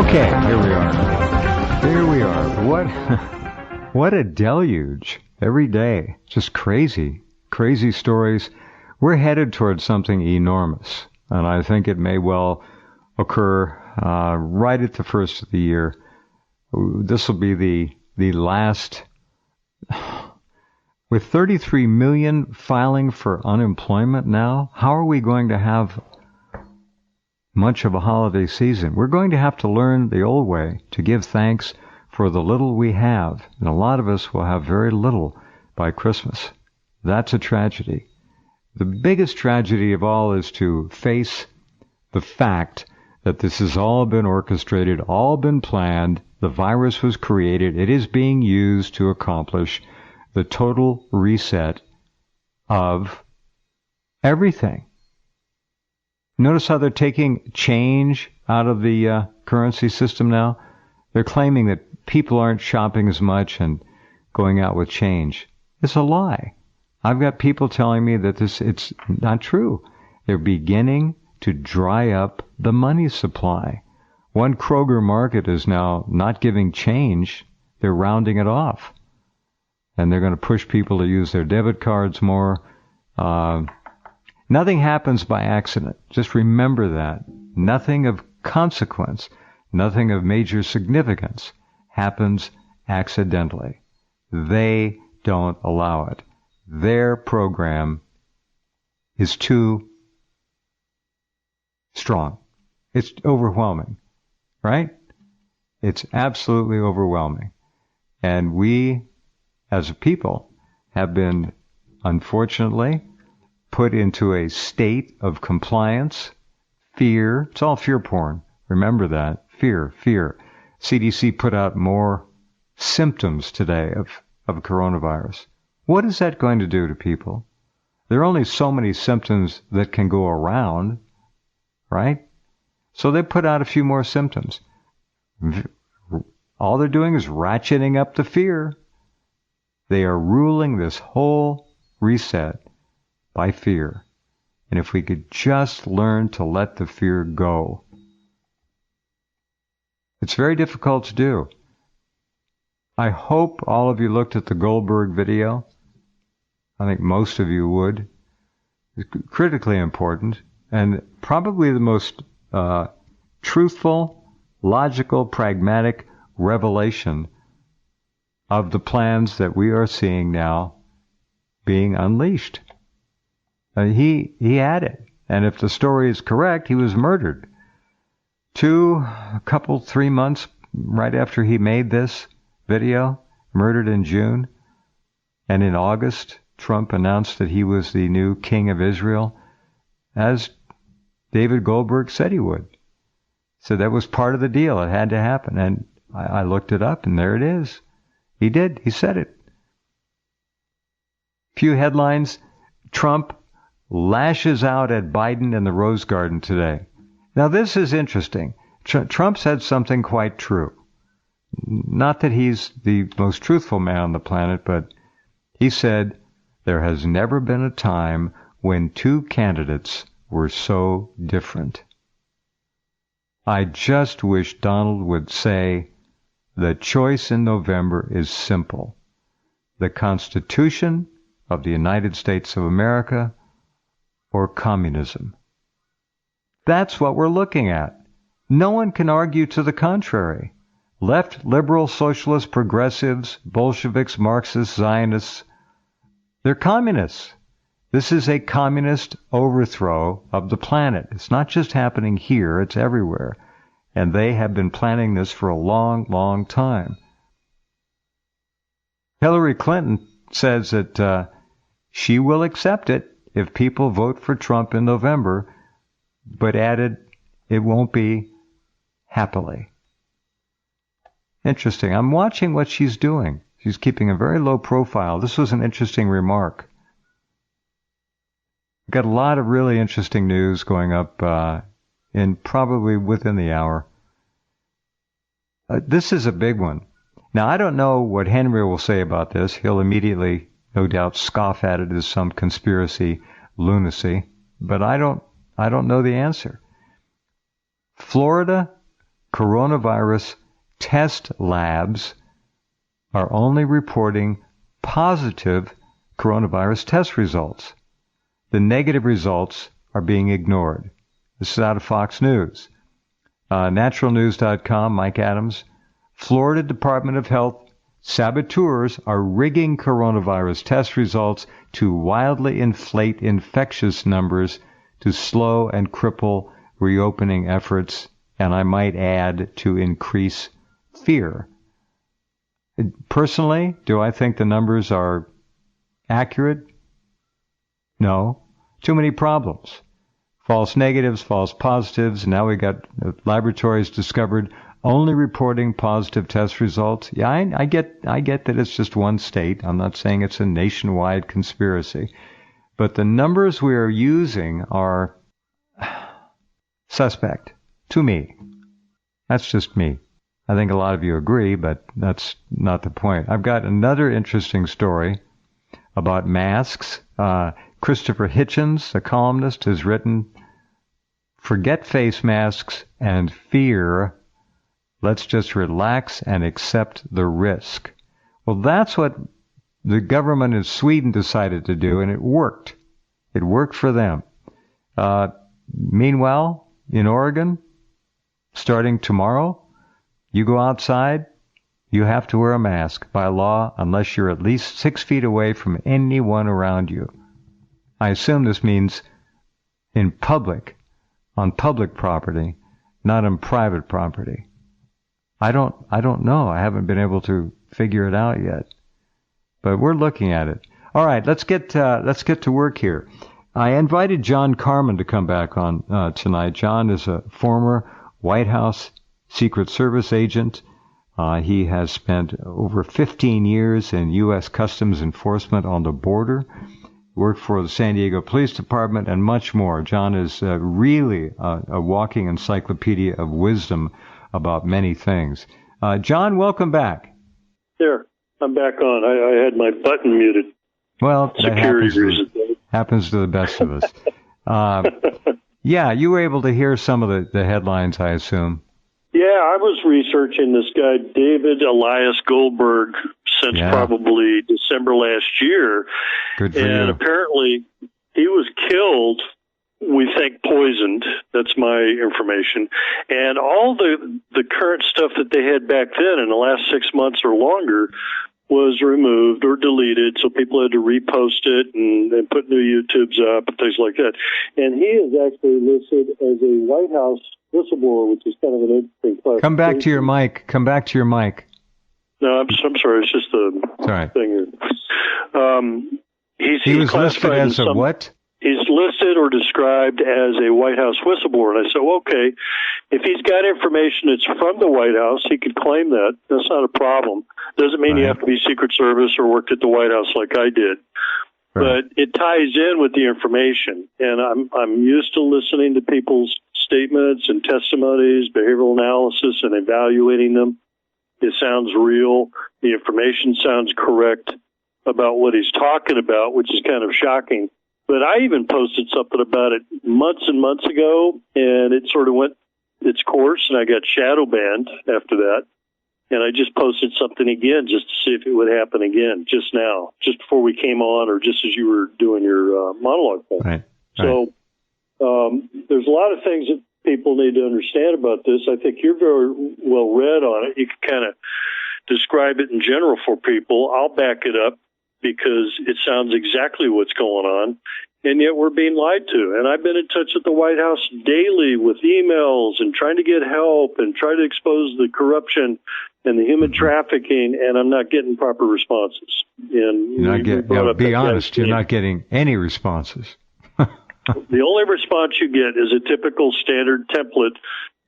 Okay, here we are. Here we are. What a deluge every day. Just crazy, crazy stories. We're headed towards something enormous, and I think it may well occur right at the first of the year. This will be the last. With 33 million filing for unemployment now, how are we going to have much of a holiday season? We're going to have to learn the old way to give thanks for the little we have. And a lot of us will have very little by Christmas. That's a tragedy. The biggest tragedy of all is to face the fact that this has all been orchestrated, all been planned. The virus was created. It is being used to accomplish the total reset of everything. Notice how they're taking change out of the currency system now? They're claiming that people aren't shopping as much and going out with change. It's a lie. I've got people telling me that it's not true. They're beginning to dry up the money supply. One Kroger market is now not giving change. They're rounding it off. And they're going to push people to use their debit cards more. Nothing happens by accident. Just remember that. Nothing of consequence, nothing of major significance happens accidentally. They don't allow it. Their program is too strong. It's overwhelming, right? It's absolutely overwhelming. And we, as a people, have been, unfortunately, put into a state of compliance, fear. It's all fear porn. Remember that. Fear, fear. CDC put out more symptoms today of coronavirus. What is that going to do to people? There are only so many symptoms that can go around, right? So they put out a few more symptoms. All they're doing is ratcheting up the fear. They are ruling this whole reset by fear. And if we could just learn to let the fear go. It's very difficult to do. I hope all of you looked at the Goldberg video. I think most of you would. It's critically important and probably the most truthful, logical, pragmatic revelation of the plans that we are seeing now being unleashed. He had it. And if the story is correct, he was murdered. 3 months right after he made this video, murdered in June. And in August, Trump announced that he was the new king of Israel, as David Goldberg said he would. So that was part of the deal. It had to happen. And I looked it up, and there it is. He did. He said it. Few headlines. Trump lashes out at Biden in the Rose Garden today. Now, this is interesting. Trump said something quite true. Not that he's the most truthful man on the planet, but he said, there has never been a time when two candidates were so different. I just wish Donald would say, the choice in November is simple. The Constitution of the United States of America or communism. That's what we're looking at. No one can argue to the contrary. Left, liberal, socialist, progressives, Bolsheviks, Marxists, Zionists, they're communists. This is a communist overthrow of the planet. It's not just happening here, it's everywhere. And they have been planning this for a long, long time. Hillary Clinton says that she will accept it if people vote for Trump in November, but added it won't be happily. Interesting. I'm watching what she's doing. She's keeping a very low profile. This was an interesting remark. We've got a lot of really interesting news going up in probably within the hour. This is a big one. Now, I don't know what Henry will say about this. He'll immediately, no doubt, scoff at it as some conspiracy lunacy. But I don't know the answer. Florida coronavirus test labs are only reporting positive coronavirus test results. The negative results are being ignored. This is out of Fox News. Naturalnews.com, Mike Adams. Florida Department of Health saboteurs are rigging coronavirus test results to wildly inflate infectious numbers to slow and cripple reopening efforts, and I might add, to increase fear. Personally, do I think the numbers are accurate? No. Too many problems. False negatives, false positives. Now we got laboratories discovered only reporting positive test results. Yeah, I get that it's just one state. I'm not saying it's a nationwide conspiracy. But the numbers we are using are suspect to me. That's just me. I think a lot of you agree, but that's not the point. I've got another interesting story about masks. Christopher Hitchens, the columnist, has written, "Forget face masks and fear. Let's just relax and accept the risk." Well, that's what the government in Sweden decided to do, and it worked. It worked for them. Meanwhile, in Oregon, starting tomorrow, you go outside, you have to wear a mask by law unless you're at least 6 feet away from anyone around you. I assume this means in public, on public property, not on private property. I don't know. I haven't been able to figure it out yet, but we're looking at it. All right, let's get to work here. I invited John Carman to come back on tonight. John is a former White House Secret Service agent. He has spent over 15 years in U.S. Customs Enforcement on the border, worked for the San Diego Police Department, and much more. John is really a walking encyclopedia of wisdom about many things. John, welcome back. There, I'm back on. I had my button muted. Well, that happens to the best of us. Yeah, you were able to hear some of the headlines, I assume. Yeah, I was researching this guy, David Elias Goldberg, since probably December last year. Good for you. And apparently he was killed, we think poisoned. That's my information. And all the current stuff that they had back then in the last 6 months or longer was removed or deleted, so people had to repost it and put new YouTubes up and things like that. And he is actually listed as a White House whistleblower, which is kind of an interesting classification. Come back to your mic. Come back to your mic. No, I'm sorry. It's just the thing. He was listed as a what? He's listed or described as a White House whistleblower. And I said, well, okay, if he's got information that's from the White House, he could claim that. That's not a problem. Doesn't mean you have to be Secret Service or worked at the White House like I did. Right. But it ties in with the information. And I'm used to listening to people's statements and testimonies, behavioral analysis, and evaluating them. It sounds real. The information sounds correct about what he's talking about, which is kind of shocking. But I even posted something about it months and months ago, and it sort of went its course, and I got shadow banned after that. And I just posted something again just to see if it would happen again just now, just before we came on or just as you were doing your monologue thing. Right. So there's a lot of things that people need to understand about this. I think you're very well read on it. You can kind of describe it in general for people. I'll back it up because it sounds exactly what's going on, and yet we're being lied to. And I've been in touch with the White House daily with emails and trying to get help and try to expose the corruption and the human trafficking, and I'm not getting proper responses. And be honest, you're not getting any responses. The only response you get is a typical standard template.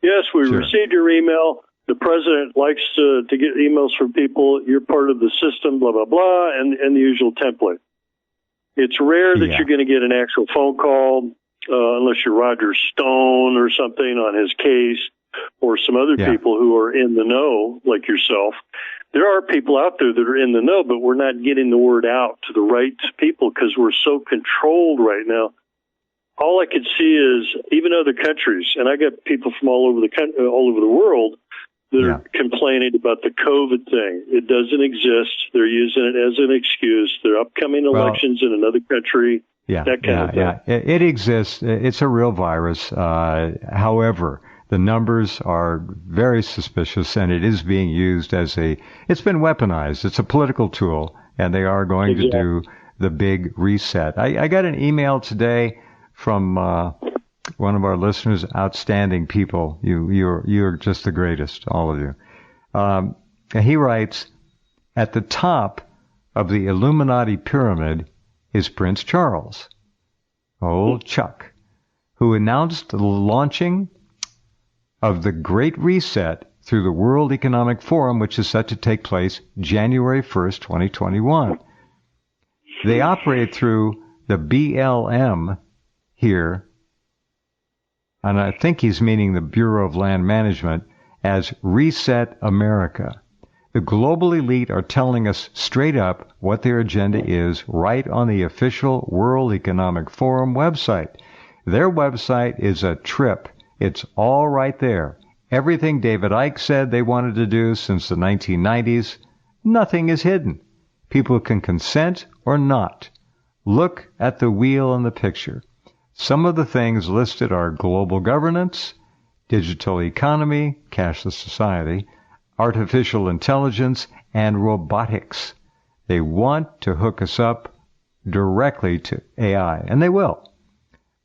Yes, we received your email. The president likes to get emails from people. You're part of the system, blah, blah, blah, and the usual template. It's rare that you're going to get an actual phone call unless you're Roger Stone or something on his case or some other people who are in the know, like yourself. There are people out there that are in the know, but we're not getting the word out to the right people because we're so controlled right now. all I could see is even other countries, and I got people from all over the world that are complaining about the COVID thing. It doesn't exist. They're using it as an excuse. There are upcoming elections in another country. That kind of thing. It exists. It's a real virus. However, the numbers are very suspicious, and it is being used it's been weaponized. It's a political tool, and they are going to do the big reset. I got an email today from one of our listeners, outstanding people. You're just the greatest, all of you. He writes, at the top of the Illuminati pyramid is Prince Charles, old Chuck, who announced the launching of the Great Reset through the World Economic Forum, which is set to take place January 1st, 2021. They operate through the BLM here, and I think he's meaning the Bureau of Land Management, as Reset America. The global elite are telling us straight up what their agenda is right on the official World Economic Forum website. Their website is a trip. It's all right there. Everything David Icke said they wanted to do since the 1990s, nothing is hidden. People can consent or not. Look at the wheel in the picture. Some of the things listed are global governance, digital economy, cashless society, artificial intelligence, and robotics. They want to hook us up directly to AI, and they will.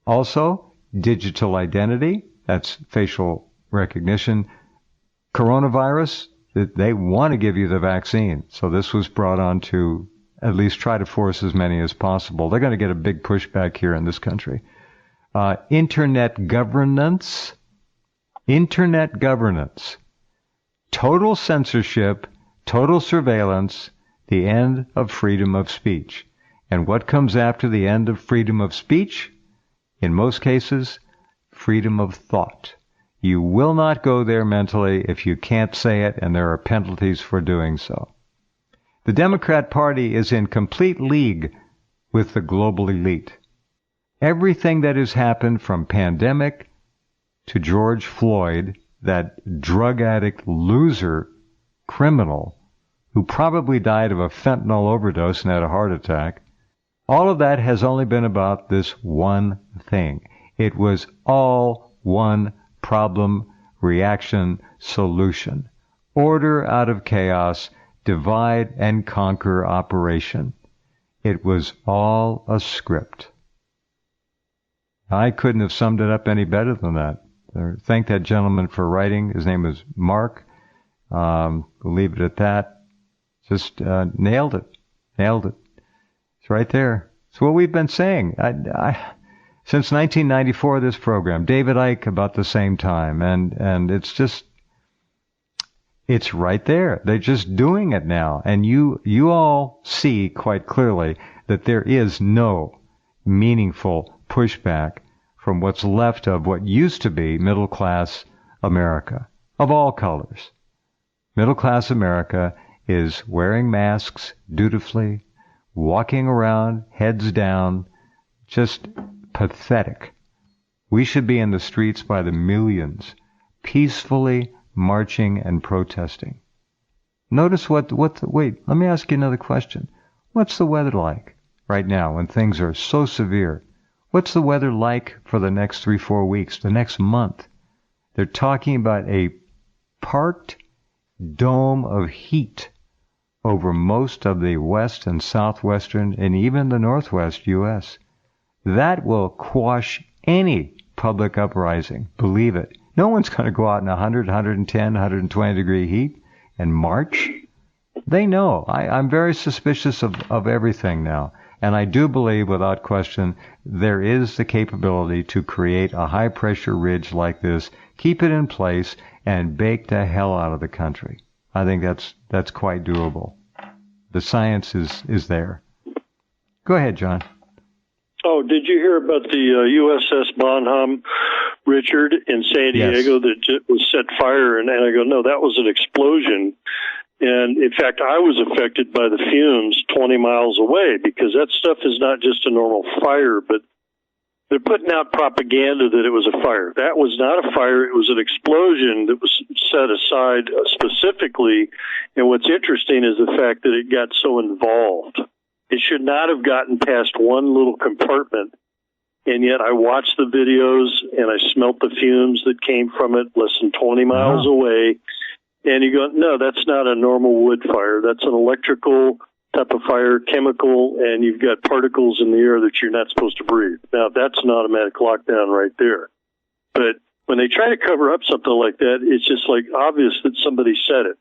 Also, digital identity, that's facial recognition. Coronavirus, they want to give you the vaccine. So this was brought on to at least try to force as many as possible. They're going to get a big pushback here in this country. Internet governance, total censorship, total surveillance, the end of freedom of speech. And what comes after the end of freedom of speech? In most cases, freedom of thought. You will not go there mentally if you can't say it, and there are penalties for doing so. The Democrat Party is in complete league with the global elite. Everything that has happened from pandemic to George Floyd, that drug addict loser criminal who probably died of a fentanyl overdose and had a heart attack, all of that has only been about this one thing. It was all one problem, reaction, solution. Order out of chaos, divide and conquer operation. It was all a script. I couldn't have summed it up any better than that. Thank that gentleman for writing. His name is Mark. We'll leave it at that. Just nailed it. It's right there. It's what we've been saying. Since 1994, this program. David Icke about the same time. And it's right there. They're just doing it now. And you all see quite clearly that there is no meaningful pushback from what's left of what used to be middle-class America, of all colors. Middle-class America is wearing masks dutifully, walking around, heads down, just pathetic. We should be in the streets by the millions, peacefully marching and protesting. Notice wait, let me ask you another question. What's the weather like right now when things are so severe? What's the weather like for the next 3-4 weeks, the next month? They're talking about a parked dome of heat over most of the west and southwestern and even the northwest U.S. That will quash any public uprising. Believe it. No one's going to go out in 100, 110, 120 degree heat and march. They know. I'm very suspicious of everything now. And I do believe, without question, there is the capability to create a high-pressure ridge like this, keep it in place, and bake the hell out of the country. I think that's quite doable. The science is there. Go ahead, John. Oh, did you hear about the USS Bonhomme, Richard, in San Diego that was set fire? And I go, no, that was an explosion. And, in fact, I was affected by the fumes 20 miles away because that stuff is not just a normal fire, but They're putting out propaganda that it was a fire. That was not a fire. It was an explosion that was set aside specifically. And what's interesting is the fact that it got so involved. It should not have gotten past one little compartment. And yet I watched the videos and I smelt the fumes that came from it less than 20 miles away. And you go, no, that's not a normal wood fire. That's an electrical type of fire, chemical, and you've got particles in the air that you're not supposed to breathe. Now, that's an automatic lockdown right there. But when they try to cover up something like that, it's just like obvious that somebody said it.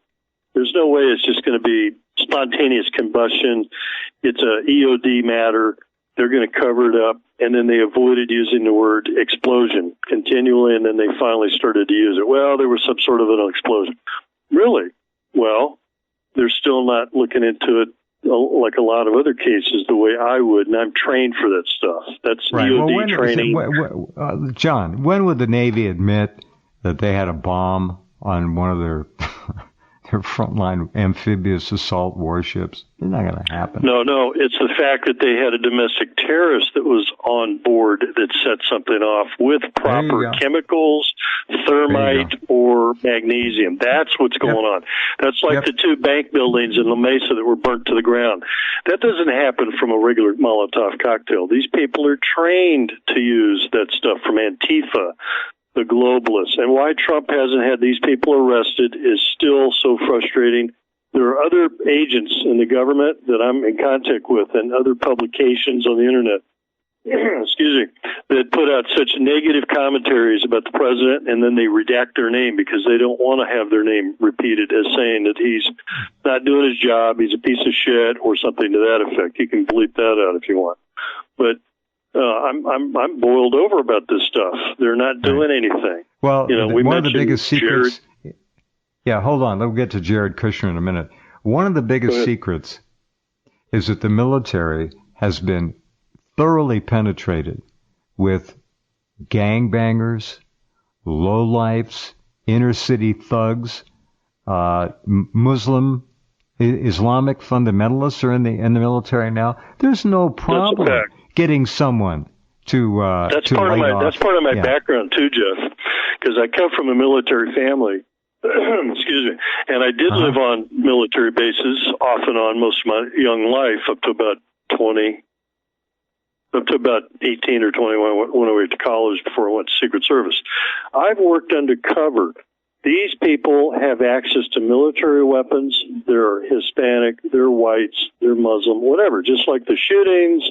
There's no way it's just going to be spontaneous combustion. It's a EOD matter. They're going to cover it up, and then they avoided using the word explosion continually, and then they finally started to use it. Well, there was some sort of an explosion. Really? Well, they're still not looking into it like a lot of other cases the way I would, and I'm trained for that stuff. That's right. EOD training. John, when would the Navy admit that they had a bomb on one of their frontline amphibious assault warships? It's not going to happen. No. It's the fact that they had a domestic terrorist that was on board that set something off with proper chemicals, thermite, or magnesium. That's what's going on. That's like the two bank buildings in La Mesa that were burnt to the ground. That doesn't happen from a regular Molotov cocktail. These people are trained to use that stuff from Antifa, the globalists. And why Trump hasn't had these people arrested is still so frustrating. There are other agents in the government that I'm in contact with and other publications on the internet, excuse me, that put out such negative commentaries about the president, and then they redact their name because they don't want to have their name repeated as saying that he's not doing his job, he's a piece of shit, or something to that effect. You can bleep that out if you want. But I'm boiled over about this stuff. They're not doing anything. Well, one of the biggest secrets. Yeah, hold on. We'll get to Jared Kushner in a minute. One of the biggest secrets is that the military has been thoroughly penetrated with gangbangers, lowlifes, inner city thugs, Muslim, Islamic fundamentalists are in the military now. There's no problem getting someone to that's part of my background too, Jeff, because I come from a military family. Excuse me. And I did live on military bases off and on most of my young life up to about 18 or 21 when I went to college before I went to Secret Service. I've worked undercover. These people have access to military weapons. They're Hispanic, they're whites, they're Muslim, whatever. Just like the shootings,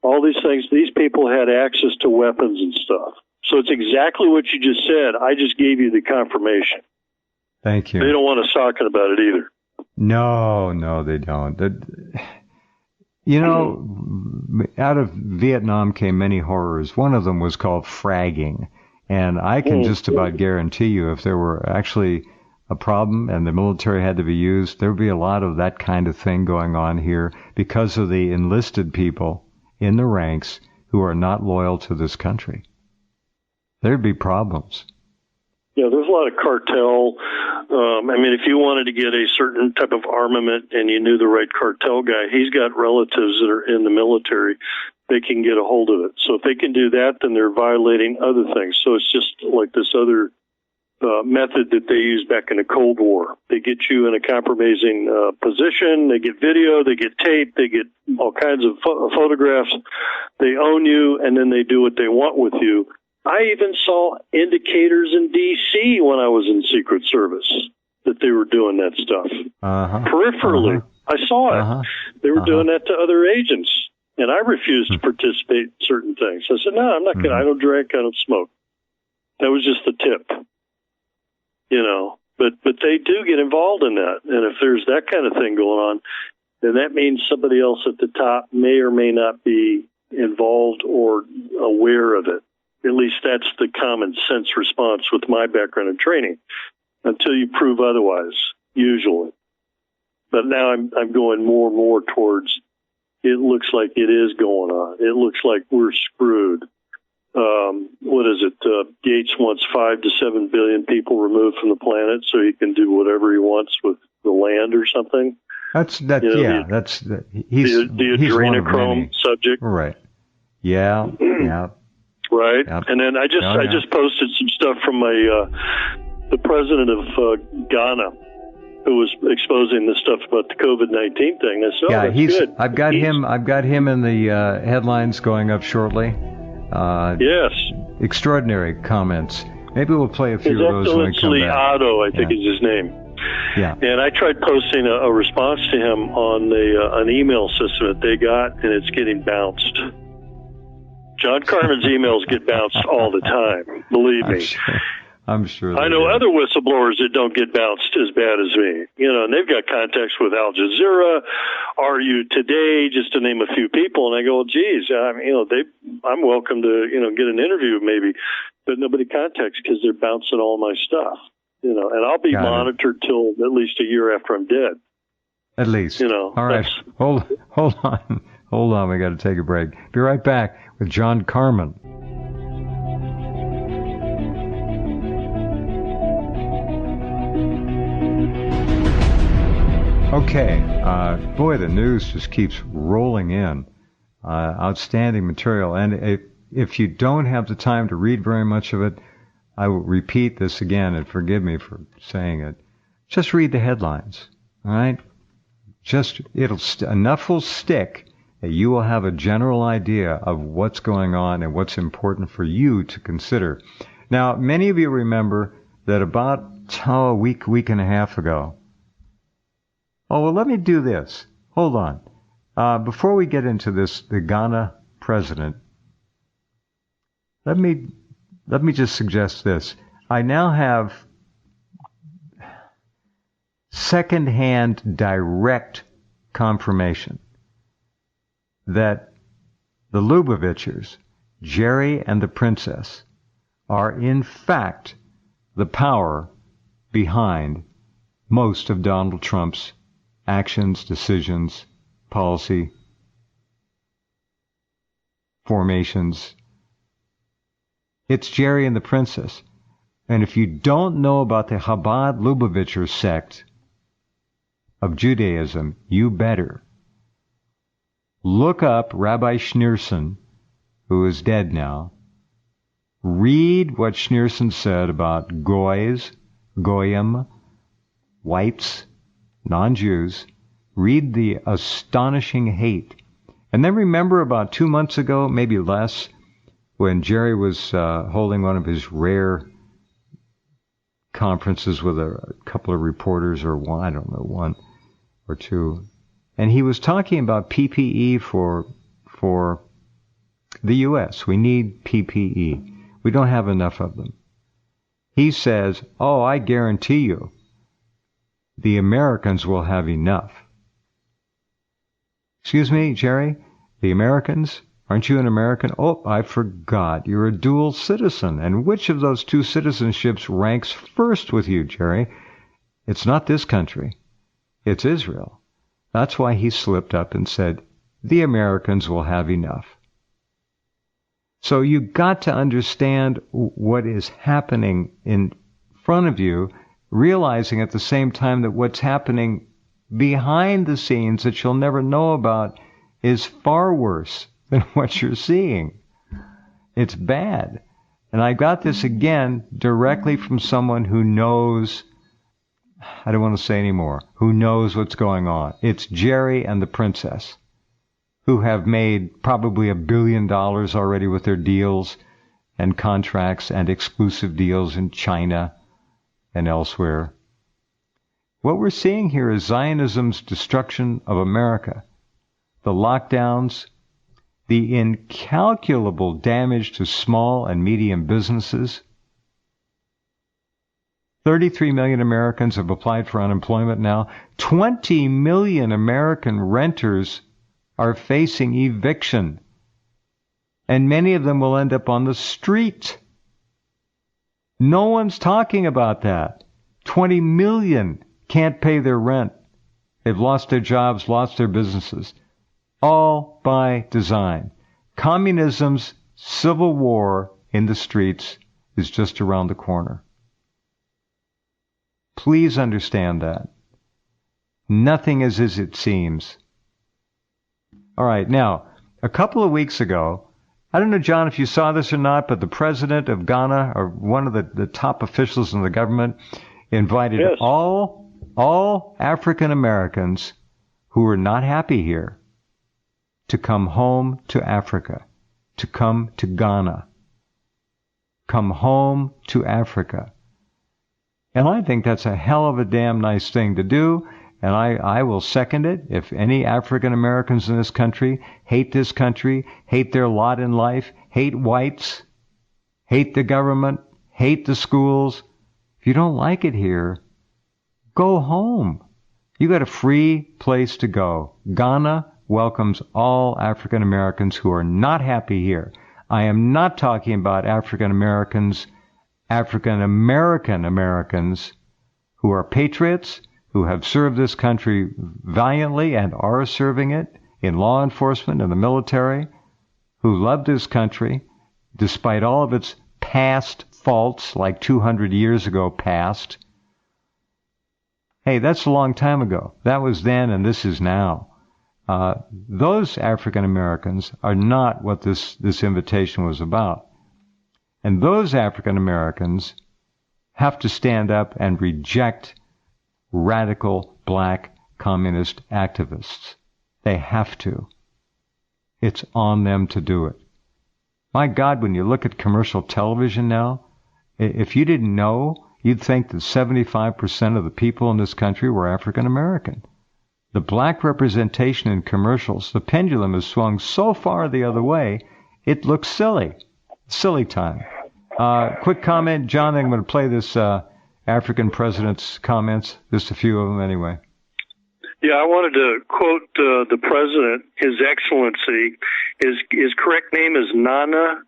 all these things, these people had access to weapons and stuff. So it's exactly what you just said. I just gave you the confirmation. Thank you. They don't want us talking about it either. No, they don't. Out of Vietnam came many horrors. One of them was called fragging. And I can just about guarantee you if there were actually a problem and the military had to be used, there would be a lot of that kind of thing going on here because of the enlisted people in the ranks who are not loyal to this country. There'd be problems. Yeah, there's a lot of cartel. If you wanted to get a certain type of armament and you knew the right cartel guy, he's got relatives that are in the military. They can get a hold of it. So if they can do that, then they're violating other things. So it's just like this other method that they used back in the Cold War. They get you in a compromising position. They get video. They get tape. They get all kinds of photographs. They own you, and then they do what they want with you. I even saw indicators in D.C. when I was in Secret Service that they were doing that stuff. Peripherally. I saw it. They were doing that to other agents, and I refused to participate in certain things. I said, no, I'm not going to. I don't drink, I don't smoke. That was just the tip. But they do get involved in that. And if there's that kind of thing going on, then that means somebody else at the top may or may not be involved or aware of it. At least that's the common sense response with my background and training, until you prove otherwise, usually. But now I'm going more and more towards it looks like it is going on. It looks like we're screwed. What is it? Gates wants 5 to 7 billion people removed from the planet so he can do whatever he wants with the land or something. He's the adrenochrome subject. Right. Yeah. Right. Yep. And then I just posted some stuff from the president of Ghana, who was exposing this stuff about the COVID-19 thing. I said, that's good. I've got him in the headlines going up shortly. Yes. Extraordinary comments. Maybe we'll play a few of those when we come back. Otto, I think is his name. Yeah. And I tried posting a response to him on an email system that they got, and it's getting bounced. John Carman's emails get bounced all the time. Believe me. I'm sure. I know other whistleblowers that don't get bounced as bad as me. And they've got contacts with Al Jazeera, RU Today, just to name a few people. And I go, well, geez, I'm welcome to, get an interview maybe, but nobody contacts because they're bouncing all my stuff. And I'll be monitored till at least a year after I'm dead. At least. All right. Hold on. We got to take a break. Be right back with John Carman. Okay. Boy, the news just keeps rolling in. Outstanding material. And if you don't have the time to read very much of it, I will repeat this again, and forgive me for saying it. Just read the headlines. All right? Enough will stick that you will have a general idea of what's going on and what's important for you to consider. Now, many of you remember that about a week and a half ago. Oh, well, let me do this. Hold on. Before we get into this, the Ghana president, let me just suggest this. I now have second-hand direct confirmation that the Lubovichers, Jerry and the Princess, are in fact the power behind most of Donald Trump's actions, decisions, policy, formations. It's Jerry and the Princess. And if you don't know about the Chabad Lubavitcher sect of Judaism, you better. Look up Rabbi Schneerson, who is dead now. Read what Schneerson said about goys, goyim, whites, non-Jews. Read the astonishing hate. And then remember about 2 months ago, maybe less, when Jerry was holding one of his rare conferences with a couple of reporters, or one or two, and he was talking about PPE for the U.S. We need PPE. We don't have enough of them. He says, I guarantee you, the Americans will have enough. Excuse me, Jerry? The Americans? Aren't you an American? Oh, I forgot. You're a dual citizen. And which of those two citizenships ranks first with you, Jerry? It's not this country. It's Israel. That's why he slipped up and said, the Americans will have enough. So you got to understand what is happening in front of you, realizing at the same time that what's happening behind the scenes that you'll never know about is far worse than what you're seeing. It's bad. And I got this again directly from someone who knows, I don't want to say anymore, who knows what's going on. It's Jerry and the Princess, who have made probably $1 billion already with their deals and contracts and exclusive deals in China and elsewhere. What we're seeing here is Zionism's destruction of America. The lockdowns, the incalculable damage to small and medium businesses. 33 million Americans have applied for unemployment now. 20 million American renters are facing eviction. And many of them will end up on the street. No one's talking about that. 20 million can't pay their rent. They've lost their jobs, lost their businesses. All by design. Communism's civil war in the streets is just around the corner. Please understand that. Nothing is as it seems. All right, now, a couple of weeks ago, I don't know, John, if you saw this or not, but the president of Ghana, or one of the top officials in the government, invited all African Americans who were not happy here to come home to Africa, to come to Ghana. Come home to Africa. And I think that's a hell of a damn nice thing to do, and I will second it. If any African Americans in this country, hate their lot in life, hate whites, hate the government, hate the schools, if you don't like it here, go home. You got a free place to go. Ghana welcomes all African Americans who are not happy here. I am not talking about African American Americans who are patriots, who have served this country valiantly and are serving it in law enforcement and the military, who love this country despite all of its past faults, like 200 years ago past. Hey, that's a long time ago. That was then and this is now. Those African Americans are not what this invitation was about. And those African Americans have to stand up and reject radical black communist activists. They have to. It's on them to do it. My God, when you look at commercial television now, if you didn't know, you'd think that 75% of the people in this country were African American. The black representation in commercials, the pendulum has swung so far the other way, it looks silly. Silly time. Quick comment, John, I'm going to play this African president's comments, just a few of them anyway. Yeah, I wanted to quote the president, His Excellency. His correct name is Nana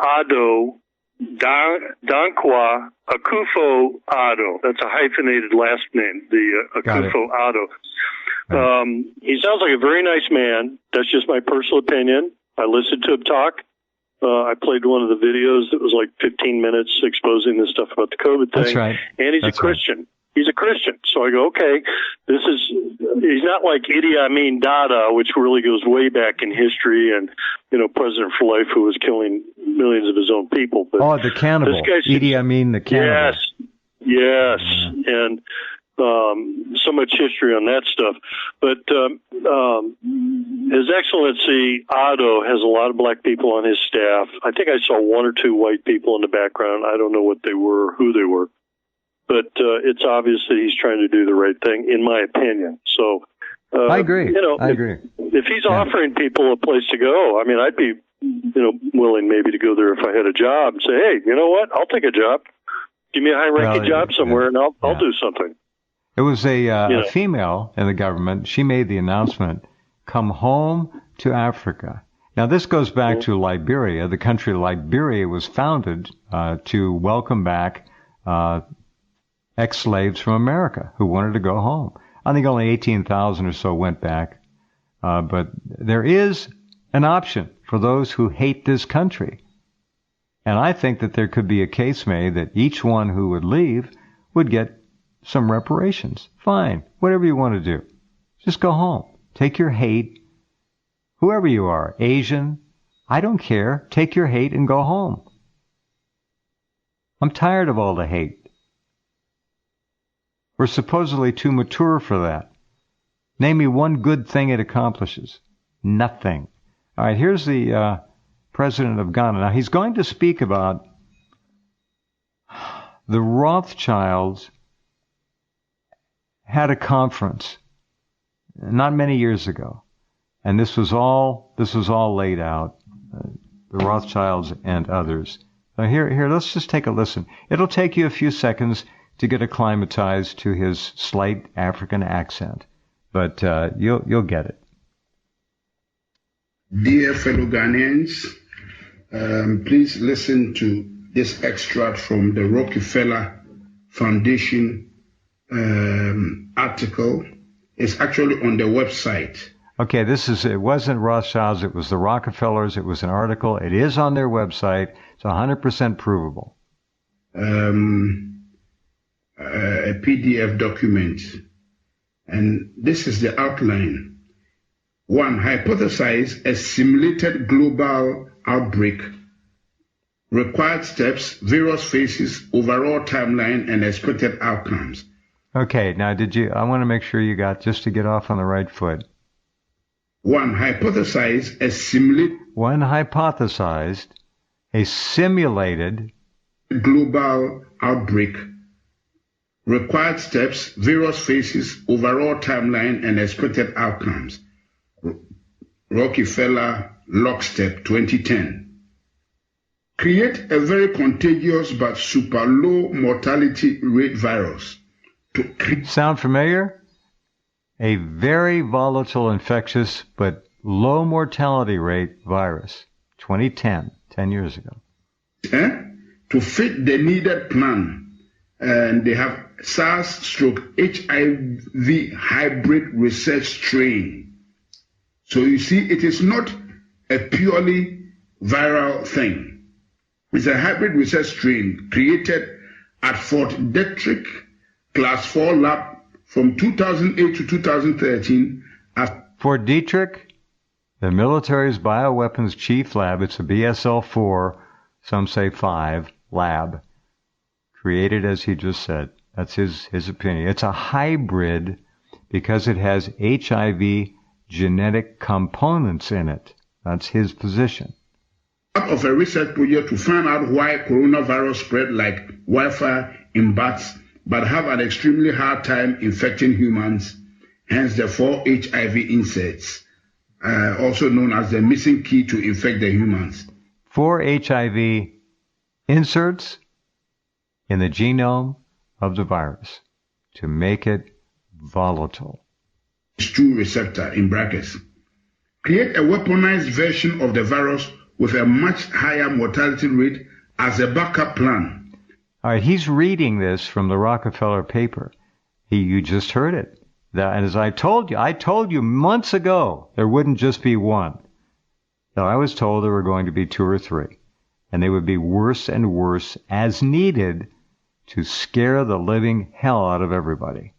Addo Dankwa Akufo-Addo. That's a hyphenated last name, the Akufo-Addo. He sounds like a very nice man. That's just my personal opinion. I listened to him talk. I played one of the videos that was like 15 minutes exposing this stuff about the COVID thing. That's right. And he's a Christian. Right. He's a Christian. So I go, okay, he's not like Idi Amin Dada, which really goes way back in history, and, President for life who was killing millions of his own people. But the cannibal. This guy, Idi Amin, the cannibal. Yes. And so much history on that stuff. But His Excellency Addo has a lot of black people on his staff. I think I saw one or two white people in the background. I don't know what they were, who they were. But it's obvious that he's trying to do the right thing, in my opinion. So I agree. I agree. If he's offering people a place to go, I mean, I'd be, willing maybe to go there if I had a job and say, hey, you know what? I'll take a job. Give me a high-ranking job somewhere, and I'll do something. It was a female in the government. She made the announcement, come home to Africa. Now, this goes back to Liberia. The country of Liberia was founded to welcome back ex-slaves from America who wanted to go home. I think only 18,000 or so went back. But there is an option for those who hate this country. And I think that there could be a case made that each one who would leave would get some reparations. Fine. Whatever you want to do. Just go home. Take your hate. Whoever you are, Asian, I don't care. Take your hate and go home. I'm tired of all the hate. We're supposedly too mature for that. Name me one good thing it accomplishes. Nothing. All right, here's the president of Ghana. Now, he's going to speak about the Rothschilds had a conference not many years ago, and this was all laid out. The Rothschilds and others. Now here, let's just take a listen. It'll take you a few seconds to get acclimatized to his slight African accent, but you'll get it. Dear fellow Ghanaians, please listen to this extract from the Rockefeller Foundation article. It's actually on the website. Okay, it wasn't Rothschilds, it was the Rockefellers. It was an article. It is on their website. It's 100% provable. A PDF document. And this is the outline. 1. Hypothesize a simulated global outbreak, required steps, various phases, overall timeline, and expected outcomes. Okay, now I want to make sure you got, just to get off on the right foot. One hypothesized a simulated global outbreak, required steps, various phases, overall timeline, and expected outcomes. Rockefeller, Lockstep, 2010. Create a very contagious but super low mortality rate virus. Sound familiar? A very volatile, infectious, but low mortality rate virus. 2010, 10 years ago. To fit the needed plan. And they have SARS/HIV hybrid research strain. So you see, it is not a purely viral thing. It's a hybrid research strain created at Fort Detrick Class 4 lab from 2008 to 2013. Fort Detrick, the military's bioweapons chief lab, it's a BSL-4, some say 5, lab, created as he just said. That's his opinion. It's a hybrid because it has HIV genetic components in it. That's his position. Part of a research project to find out why coronavirus spread like wildfire in bats, but have an extremely hard time infecting humans, hence the 4 HIV inserts, also known as the missing key to infect the humans. 4 HIV inserts in the genome of the virus to make it volatile. H2 receptor, in brackets. Create a weaponized version of the virus with a much higher mortality rate as a backup plan. All right, he's reading this from the Rockefeller paper. You just heard it. And as I told you months ago, there wouldn't just be one. No, I was told there were going to be 2 or 3. And they would be worse and worse as needed to scare the living hell out of everybody.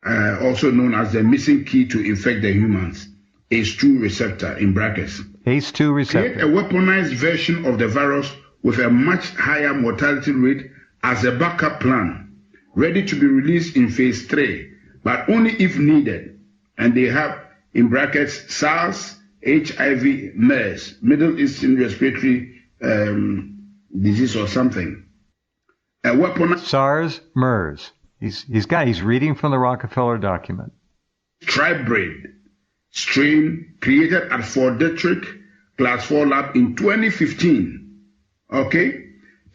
Also known as the missing key to infect the humans. H2 receptor, in brackets. H2 receptor. Create a weaponized version of the virus with a much higher mortality rate as a backup plan, ready to be released in phase 3, but only if needed. And they have, in brackets, SARS, HIV, MERS, Middle Eastern Respiratory Disease or something. A weaponized SARS, MERS. He's reading from the Rockefeller document. Tribrid strain created at Fort Detrick Class 4 lab in 2015. Okay?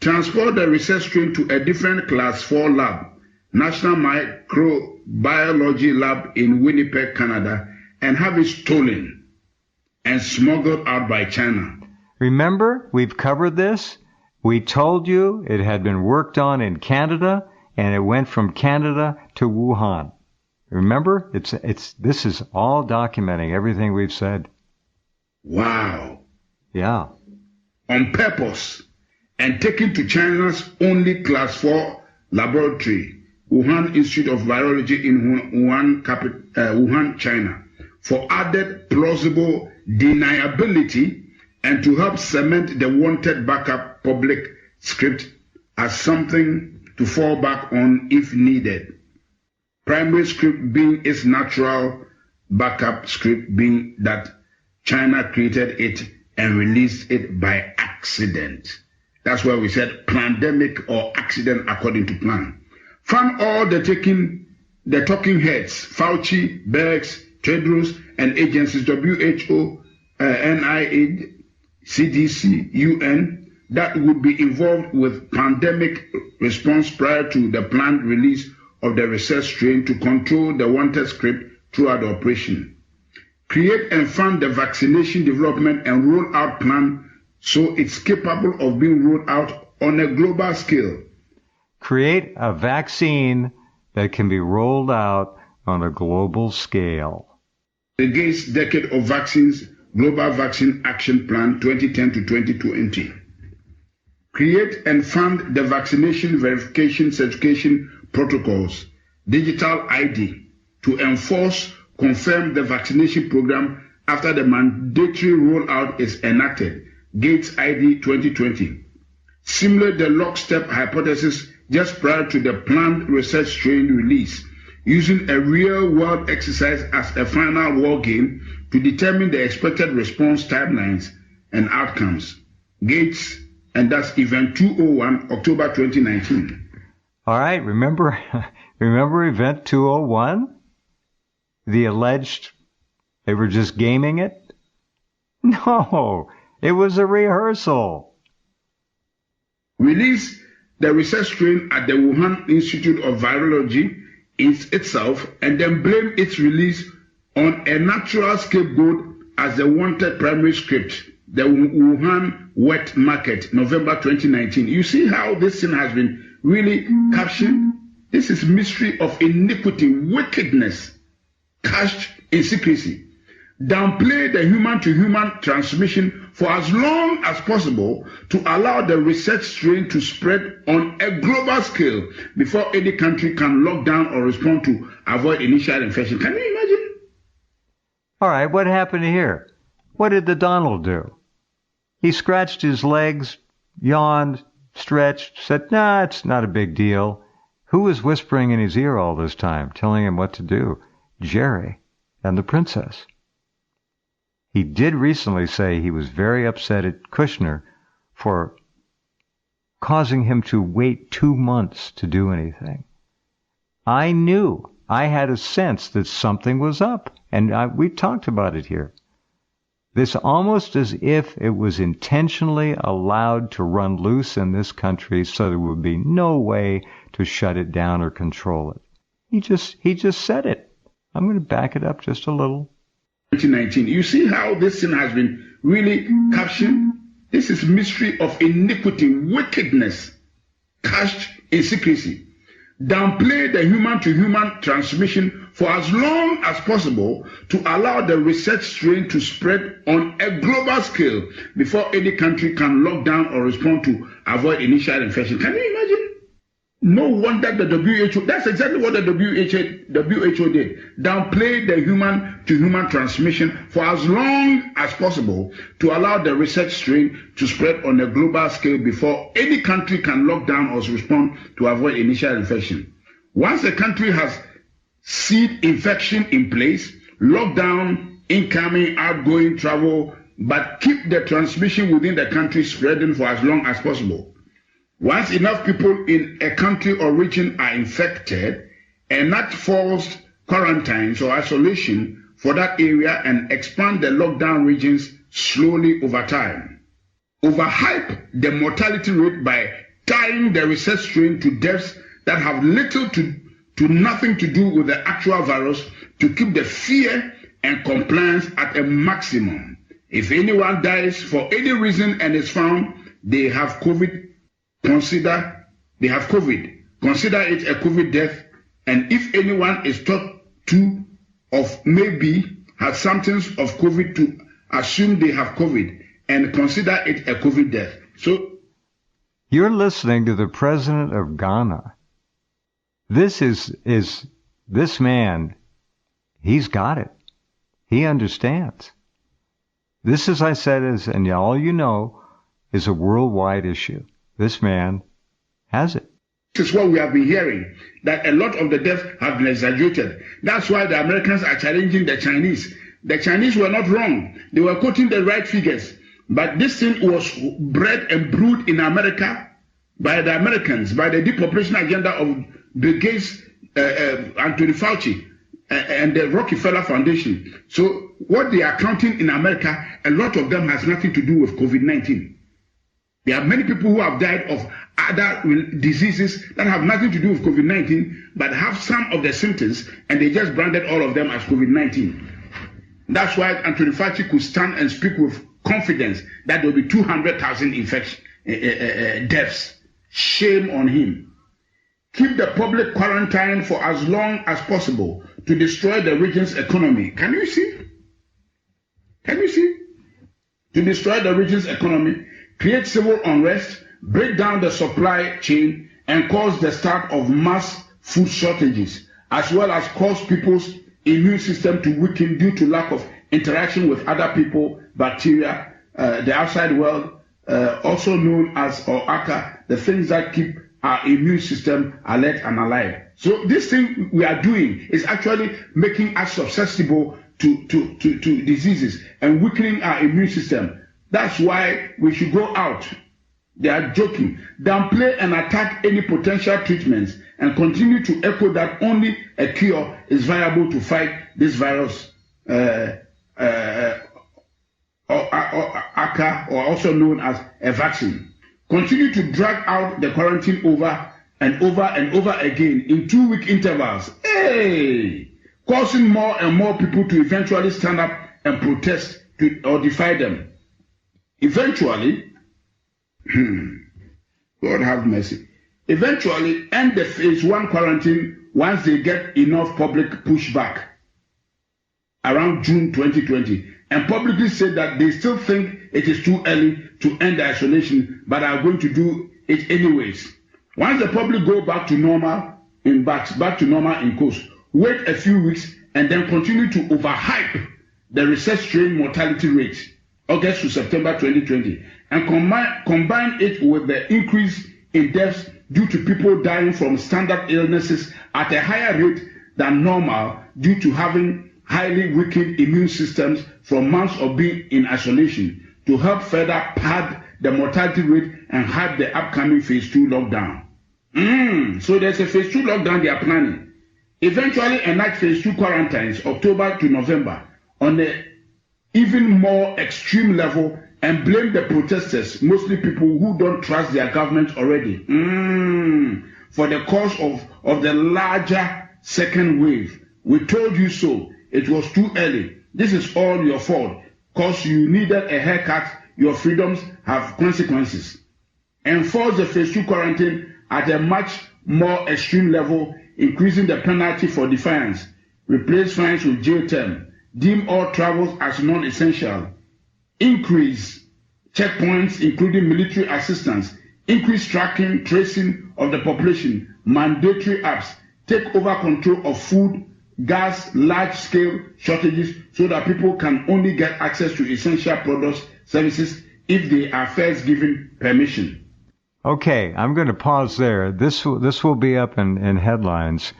Transport the research strain to a different Class 4 lab, National Microbiology Lab in Winnipeg, Canada, and have it stolen and smuggled out by China. Remember, we've covered this. We told you it had been worked on in Canada, and it went from Canada to Wuhan. Remember, this is all documenting everything we've said. Wow. Yeah. On purpose, and taken to China's only Class 4 laboratory, Wuhan Institute of Virology in Wuhan, China, for added plausible deniability and to help cement the wanted backup public script as something to fall back on if needed. Primary script being its natural backup script being that China created it and released it by accident. That's why we said pandemic or accident according to plan. Found all the talking heads, Fauci, Bergs, Tedros, and agencies, WHO, NIH, CDC, UN, that would be involved with pandemic response prior to the planned release of the research strain to control the wanted script throughout the operation. Create and fund the vaccination development and rollout plan so it's capable of being rolled out on a global scale. Create a vaccine that can be rolled out on a global scale. The Gates Decade of Vaccines Global Vaccine Action Plan 2010 to 2020. Create and fund the vaccination verification certification protocols, digital ID, to confirm the vaccination program after the mandatory rollout is enacted, Gates ID 2020. Simulate the lockstep hypothesis just prior to the planned research strain release, using a real-world exercise as a final war game to determine the expected response timelines and outcomes. Gates, and that's Event 201, October 2019. All right, remember Event 201? The alleged they were just gaming it? No, it was a rehearsal. Release the research strain at the Wuhan Institute of Virology itself, and then blame its release on a natural scapegoat as the wanted primary script, the Wuhan wet market, November 2019. You see how this thing has been really captioned? This is mystery of iniquity, wickedness, cached in secrecy. Downplay the human-to-human transmission for as long as possible to allow the research strain to spread on a global scale before any country can lock down or respond to avoid initial infection. Can you imagine? All right, what happened here? What did the Donald do? He scratched his legs, yawned, stretched, said, nah, it's not a big deal. Who was whispering in his ear all this time, telling him what to do? Jerry and the princess. He did recently say he was very upset at Kushner for causing him to wait 2 months to do anything. I had a sense that something was up, and we talked about it here. This almost as if it was intentionally allowed to run loose in this country so there would be no way to shut it down or control it. He just said it. I'm going to back it up just a little. 2019. You see how this thing has been really captioned? This is mystery of iniquity, wickedness, cached in secrecy. Downplay the human-to-human transmission for as long as possible to allow the research strain to spread on a global scale before any country can lock down or respond to avoid initial infection. Can you imagine? No wonder the WHO, that's exactly what the WHO did. Downplay the human-to-human transmission for as long as possible to allow the research strain to spread on a global scale before any country can lock down or respond to avoid initial infection. Once a country has seed infection in place, lock down incoming, outgoing travel, but keep the transmission within the country spreading for as long as possible. Once enough people in a country or region are infected, enact forced quarantines or isolation for that area and expand the lockdown regions slowly over time. Overhype the mortality rate by tying the research strain to deaths that have little to nothing to do with the actual virus to keep the fear and compliance at a maximum. If anyone dies for any reason and is found they have COVID, consider it a COVID death, and if anyone is thought to of maybe has symptoms of COVID, to assume they have COVID and consider it a COVID death. So you're listening to the president of Ghana. This man, he's got it. He understands. This, as I said, and all you know, is a worldwide issue. This man has it. This is what we have been hearing, that a lot of the deaths have been exaggerated. That's why the Americans are challenging the Chinese. The Chinese were not wrong. They were quoting the right figures. But this thing was bred and brewed in America by the Americans, by the depopulation agenda of Bill Gates, Anthony Fauci, and the Rockefeller Foundation. So what they are counting in America, a lot of them has nothing to do with COVID-19. There are many people who have died of other diseases that have nothing to do with COVID-19, but have some of the symptoms, and they just branded all of them as COVID-19. That's why Anthony Fauci could stand and speak with confidence that there will be 200,000 deaths. Shame on him. Keep the public quarantine for as long as possible to destroy the region's economy. Can you see? To destroy the region's economy, create civil unrest, break down the supply chain, and cause the start of mass food shortages, as well as cause people's immune system to weaken due to lack of interaction with other people, bacteria, the outside world, also known as, or ACA, the things that keep our immune system alert and alive. So this thing we are doing is actually making us susceptible to diseases and weakening our immune system. That's why we should go out. They are joking. Downplay and attack any potential treatments and continue to echo that only a cure is viable to fight this virus, ACA, or also known as a vaccine. Continue to drag out the quarantine over and over and over again in 2-week intervals. Hey! Causing more and more people to eventually stand up and protest or defy them. Eventually, God have mercy. Eventually end the phase 1 quarantine once they get enough public pushback around June 2020 and publicly say that they still think it is too early to end the isolation but are going to do it anyways. Once the public go back to normal in course, wait a few weeks and then continue to overhype the research strain mortality rate August to September 2020 and combine it with the increase in deaths due to people dying from standard illnesses at a higher rate than normal due to having highly weakened immune systems from months of being in isolation to help further pad the mortality rate and hype the upcoming phase 2 lockdown. So there's a phase 2 lockdown they are planning. Eventually enact phase 2 quarantines October to November on an even more extreme level and blame the protesters, mostly people who don't trust their government already, for the cause of the larger second wave. We told you so. It was too early. This is all your fault. Cause you needed a haircut, your freedoms have consequences. Enforce the phase 2 quarantine at a much more extreme level, increasing the penalty for defiance. Replace fines with jail term. Deem all travels as non-essential. Increase checkpoints, including military assistance. Increase tracking, tracing of the population. Mandatory apps. Take over control of food, gas, large-scale shortages so that people can only get access to essential products, services, if they are first given permission. Okay, I'm going to pause there. This will be up in headlines.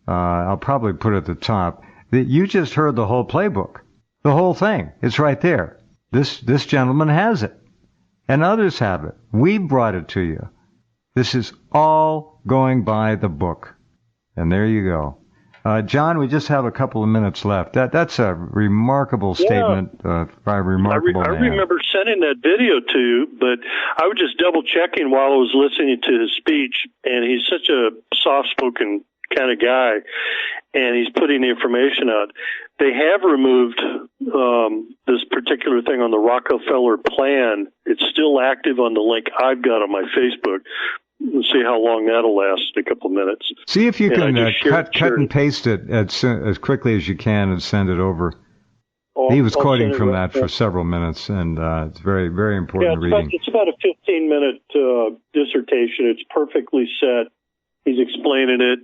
I'll probably put it at the top. You just heard the whole playbook, the whole thing. It's right there. This gentleman has it, and others have it. We brought it to you. This is all going by the book, and there you go. John, we just have a couple of minutes left. That's a remarkable statement by a remarkable man. I remember sending that video to you, but I was just double-checking while I was listening to his speech, and he's such a soft-spoken kind of guy, and he's putting the information out. They have removed this particular thing on the Rockefeller plan. It's still active on the link I've got on my Facebook. We'll see how long that'll last in a couple of minutes. See if you can cut and paste it as quickly as you can and send it over. He was quoting from that for several minutes, and it's very, very important reading. It's about a 15-minute dissertation. It's perfectly set. He's explaining it,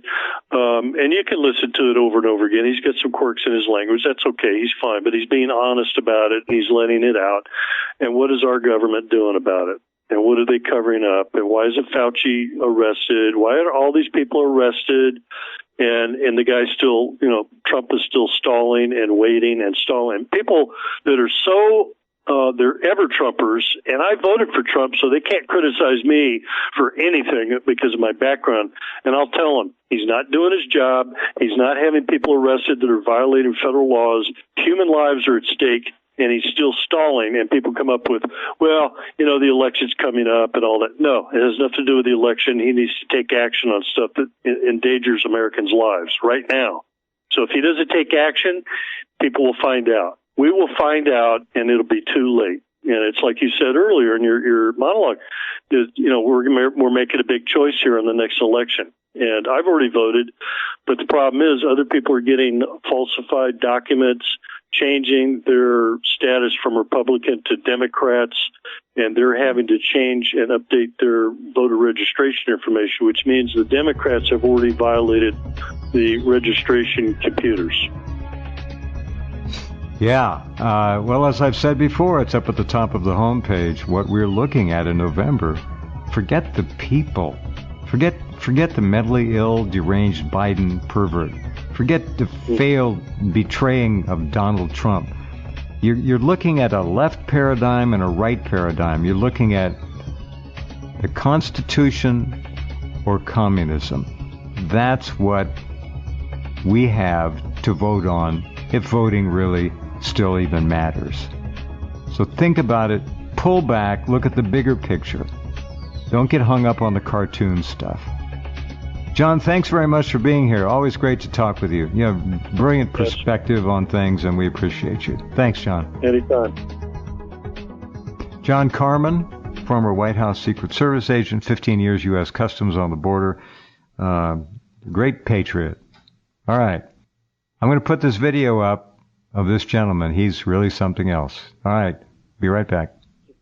and you can listen to it over and over again. He's got some quirks in his language. That's okay. He's fine, but he's being honest about it, and he's letting it out. And what is our government doing about it? And what are they covering up? And why is Fauci arrested? Why are all these people arrested? And the guy still, Trump is still stalling and waiting and stalling. People that are so, they're ever-Trumpers, and I voted for Trump, so they can't criticize me for anything because of my background. And I'll tell them, he's not doing his job. He's not having people arrested that are violating federal laws. Human lives are at stake. And he's still stalling, and people come up with, the election's coming up and all that. No, it has nothing to do with the election. He needs to take action on stuff that endangers Americans' lives right now. So if he doesn't take action, people will find out. We will find out, and it'll be too late. And it's like you said earlier in your monologue, we're making a big choice here in the next election. And I've already voted, but the problem is other people are getting falsified documents, changing their status from Republican to Democrats, and they're having to change and update their voter registration information, which means the Democrats have already violated the registration computers. Yeah. Well, as I've said before, it's up at the top of the homepage. What we're looking at in November, forget the people. Forget the mentally ill, deranged Biden pervert. Forget the failed betraying of Donald Trump. You're looking at a left paradigm and a right paradigm. You're looking at the Constitution or communism. That's what we have to vote on, if voting really still even matters. So think about it, pull back, look at the bigger picture. Don't get hung up on the cartoon stuff. John, thanks very much for being here. Always great to talk with you. You have brilliant perspective on things, and we appreciate you. Thanks, John. Anytime. John Carman, former White House Secret Service agent, 15 years U.S. Customs on the border. Great patriot. All right. I'm going to put this video up of this gentleman. He's really something else. All right. Be right back.